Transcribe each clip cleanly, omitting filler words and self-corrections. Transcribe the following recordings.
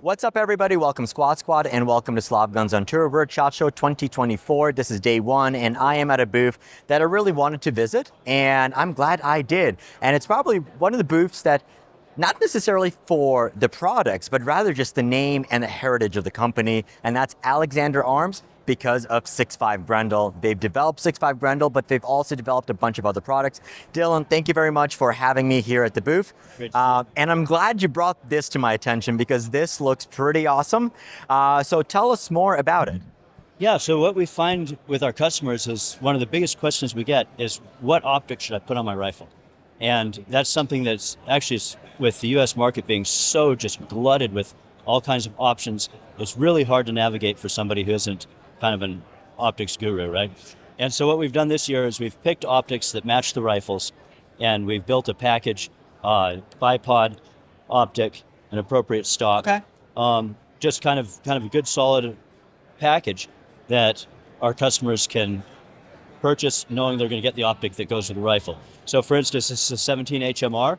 What's up, everybody? Welcome, Squad, and welcome to Slav Guns on Tour. We're at SHOT Show 2024. This is day one, and I am at a booth that I really wanted to visit, and I'm glad I did. And it's probably one of the booths that, not necessarily for the products, but rather just the name and the heritage of the company, and that's Alexander Arms. Because of 6.5 Grendel. They've developed 6.5 Grendel, but they've also developed a bunch of other products. Dylan, thank you very much for having me here at the booth. And I'm glad you brought this to my attention because this looks pretty awesome. So tell us more about it. Yeah, so what we find with our customers is one of the biggest questions we get is, what optic should I put on my rifle? And that's something that's actually, with the US market being so just glutted with all kinds of options, it's really hard to navigate for somebody who isn't kind of an optics guru, right? And so what we've done this year is we've picked optics that match the rifles, and we've built a package, bipod optic, an appropriate stock. Okay. Just kind of a good solid package that our customers can purchase knowing they're going to get the optic that goes with the rifle. So for instance, this is a 17 HMR.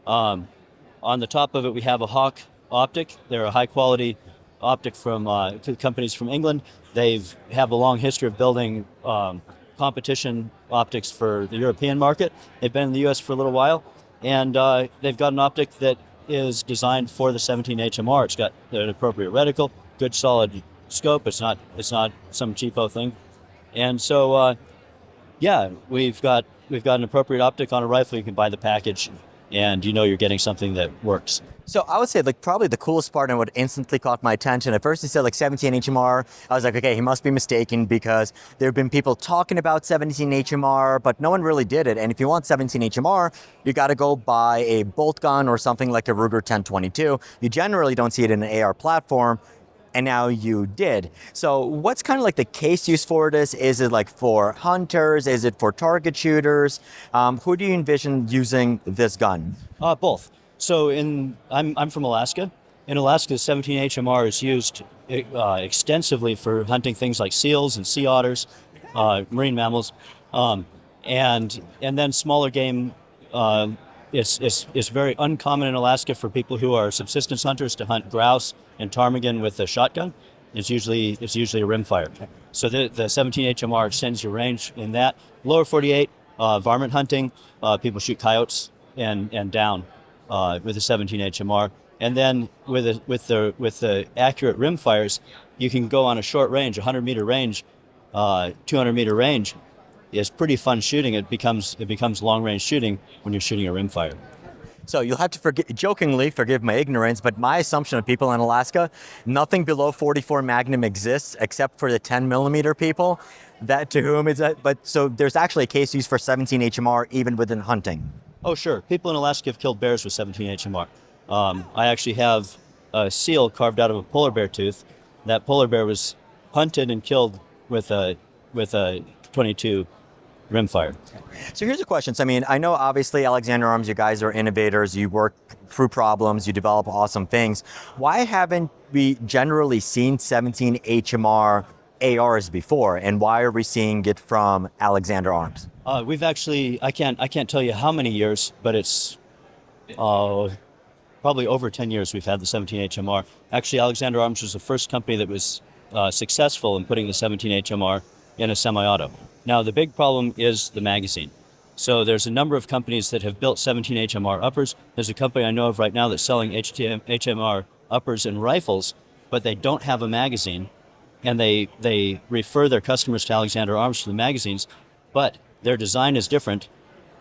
On the top of it, we have a Hawk optic. They're a high quality optic from companies from England. They have a long history of building competition optics for the European market. They've been in the US for a little while, and they've got an optic that is designed for the 17 HMR. It's got an appropriate reticle, good solid scope. It's not some cheapo thing. And so yeah, we've got an appropriate optic on a rifle. You can buy the package, and you know you're getting something that works. So I would say probably the coolest part and what instantly caught my attention, at first he said 17 HMR. I was like, okay, he must be mistaken because there have been people talking about 17 HMR, but no one really did it. And if you want 17 HMR, you got to go buy a bolt gun or something like a Ruger 1022. You generally don't see it in an AR platform. And now you did. So what's kind of like the case use for this? Is it like for hunters? Is it for target shooters? Who do you envision using this gun? Both. So I'm from Alaska. In Alaska, 17 HMR is used extensively for hunting things like seals and sea otters, marine mammals, and then smaller game. It's very uncommon in Alaska for people who are subsistence hunters to hunt grouse and ptarmigan with a shotgun. It's usually a rimfire. So the 17 HMR extends your range in that. Lower 48, varmint hunting, people shoot coyotes and down with the 17 HMR. And then with the accurate rimfires, you can go on a short range, 100 meter range, 200 meter range. Is pretty fun shooting. It becomes long range shooting when you're shooting a rimfire. So you'll have to jokingly forgive my ignorance, but my assumption of people in Alaska, nothing below 44 Magnum exists except for the 10 millimeter people. That to whom is that? But so there's actually a case used for 17 HMR even within hunting. Oh sure, people in Alaska have killed bears with 17 HMR. I actually have a seal carved out of a polar bear tooth. That polar bear was hunted and killed with a 22 rimfire. So here's a question. So, I mean, I know obviously Alexander Arms, you guys are innovators, you work through problems, you develop awesome things. Why haven't we generally seen 17 HMR ARs before, and why are we seeing it from Alexander Arms? We've actually, I can't tell you how many years, but it's probably over 10 years we've had the 17 HMR. Actually, Alexander Arms was the first company that was successful in putting the 17 HMR in a semi-auto. Now, the big problem is the magazine. So there's a number of companies that have built 17 HMR uppers. There's a company I know of right now that's selling HMR uppers and rifles, but they don't have a magazine, and they refer their customers to Alexander Arms for the magazines, but their design is different.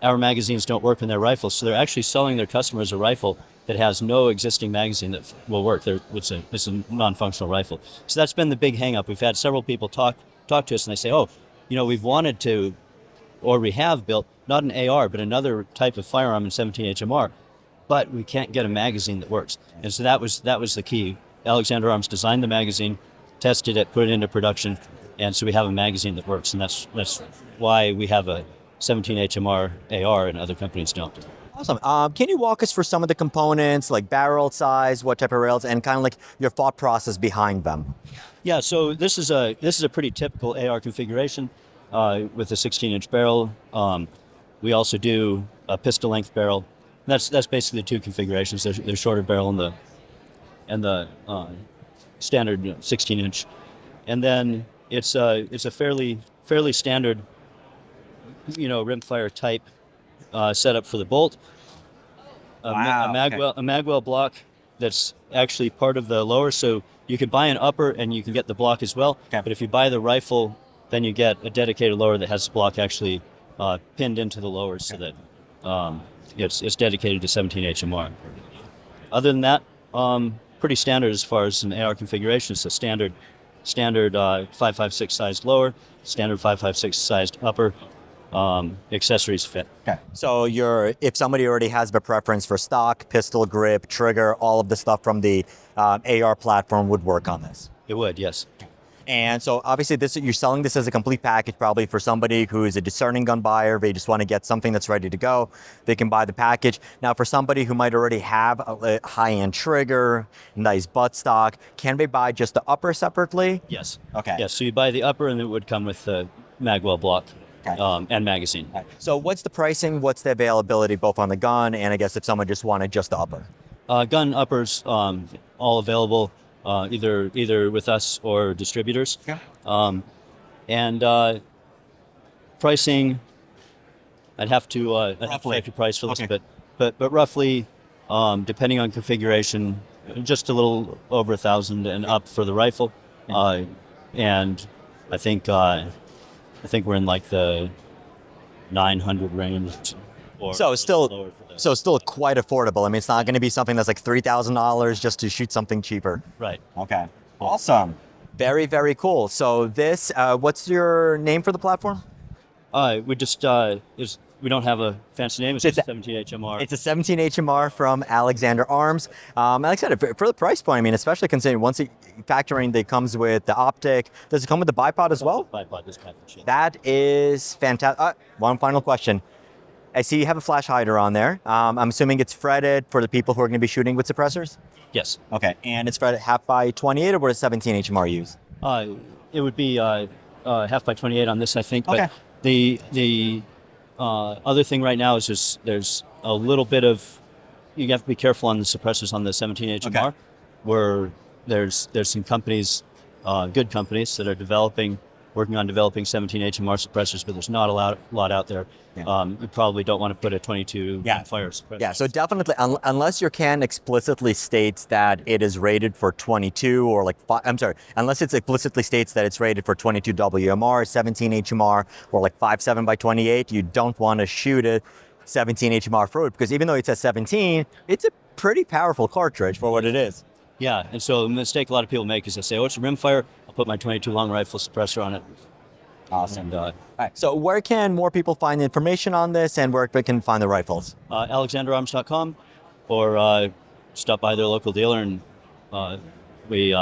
Our magazines don't work in their rifles, so they're actually selling their customers a rifle that has no existing magazine that will work. It's a non-functional rifle. So that's been the big hang-up. We've had several people talk to us, and they say, oh, we've wanted to, or we have built, not an AR, but another type of firearm in 17 HMR, but we can't get a magazine that works. And so that was the key. Alexander Arms designed the magazine, tested it, put it into production, and so we have a magazine that works, and that's why we have a 17 HMR AR and other companies don't. Awesome. Can you walk us through some of the components, like barrel size, what type of rails, and kind of like your thought process behind them? Yeah, so this is a pretty typical AR configuration with a 16-inch barrel. We also do a pistol length barrel. That's basically the two configurations. There's shorter barrel and the standard 16-inch, and then it's a fairly standard rimfire type setup for the bolt. Wow, A magwell block that's actually part of the lower, so you can buy an upper and you can get the block as well. Okay. But if you buy the rifle, then you get a dedicated lower that has the block actually pinned into the lower, so that it's dedicated to 17 HMR. Other than that, pretty standard as far as an AR configuration. It's a standard 5.56 sized lower, standard 5.56 sized upper. Accessories fit. Okay. So if somebody already has a preference for stock, pistol grip, trigger, all of the stuff from the AR platform would work on this. It would, yes. And so obviously you're selling this as a complete package, probably for somebody who is a discerning gun buyer. They just want to get something that's ready to go. They can buy the package. Now, for somebody who might already have a high-end trigger, nice buttstock, can they buy just the upper separately? Yes. Okay. Yes. So you buy the upper, and it would come with the magwell block. Okay. And magazine. Okay. So what's the pricing? What's the availability both on the gun and I guess if someone just wanted just the upper? Gun uppers, all available either with us or distributors. Okay. And pricing, I'd have to price for this, Okay. but roughly, depending on configuration, just a little over 1,000 and up for the rifle, and I think we're in like the 900 range. So still quite affordable. I mean, it's not going to be something that's like $3,000 just to shoot something cheaper. Right. Okay. Awesome. Very, very cool. So this, what's your name for the platform? We just we don't have a fancy name. It's just 17 HMR. It's a 17 HMR from Alexander Arms. Like I said, for the price point, I mean, especially considering once factoring that comes with the optic, does it come with the bipod as well? Bipod, this package. That is fantastic. One final question. I see you have a flash hider on there. I'm assuming it's fretted for the people who are going to be shooting with suppressors? Yes. Okay, and it's fretted half by 28, or what does 17 HMR use? It would be half by 28 on this, I think. Okay. But the other thing right now is just there's a little bit of, you have to be careful on the suppressors on the 17 HMR, Okay. where there's some companies, good companies that are working on developing 17 HMR suppressors, but there's not a lot out there. Yeah. You probably don't want to put a 22 fire suppressor. Yeah, so definitely, unless your can explicitly states that it is rated for 22 or unless it explicitly states that it's rated for 22 WMR, 17 HMR, or like 5.7 by 28, you don't want to shoot it 17 HMR through it, because even though it says 17, it's a pretty powerful cartridge for what it is. Yeah, and so the mistake a lot of people make is they say, oh, it's a rimfire, I'll put my 22 long rifle suppressor on it. Awesome. And, all right, so where can more people find information on this, and where they can find the rifles? AlexanderArms.com, or stop by their local dealer, and we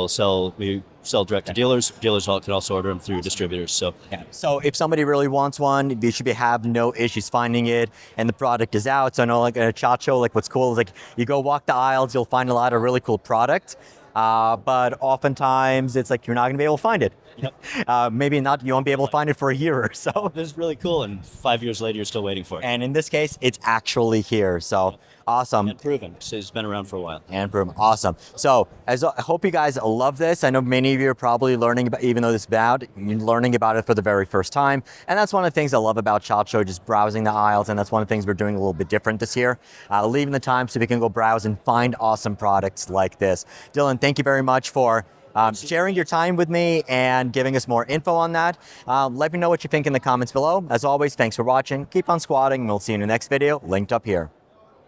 sell direct to dealers. Dealers can also order them through distributors. So yeah. So if somebody really wants one, they should have no issues finding it, and the product is out. So I know, like at a SHOT Show, like what's cool is like you go walk the aisles, you'll find a lot of really cool product. But oftentimes it's like you're not going to be able to find it. Yep. Maybe not. You won't be able to find it for a year or so. This is really cool, and 5 years later, you're still waiting for it. And in this case, it's actually here. So awesome. And proven. So it's been around for a while. And proven. Awesome. So I hope you guys love this. I know many of you are probably learning about, even though this is out, you're learning about it for the very first time. And that's one of the things I love about SHOT Show, just browsing the aisles. And that's one of the things we're doing a little bit different this year. Leaving the time so we can go browse and find awesome products like this. Dylan, thank you very much for sharing your time with me and giving us more info on that. Let me know what you think in the comments below. As always, thanks for watching. Keep on squatting, and we'll see you in the next video, linked up here.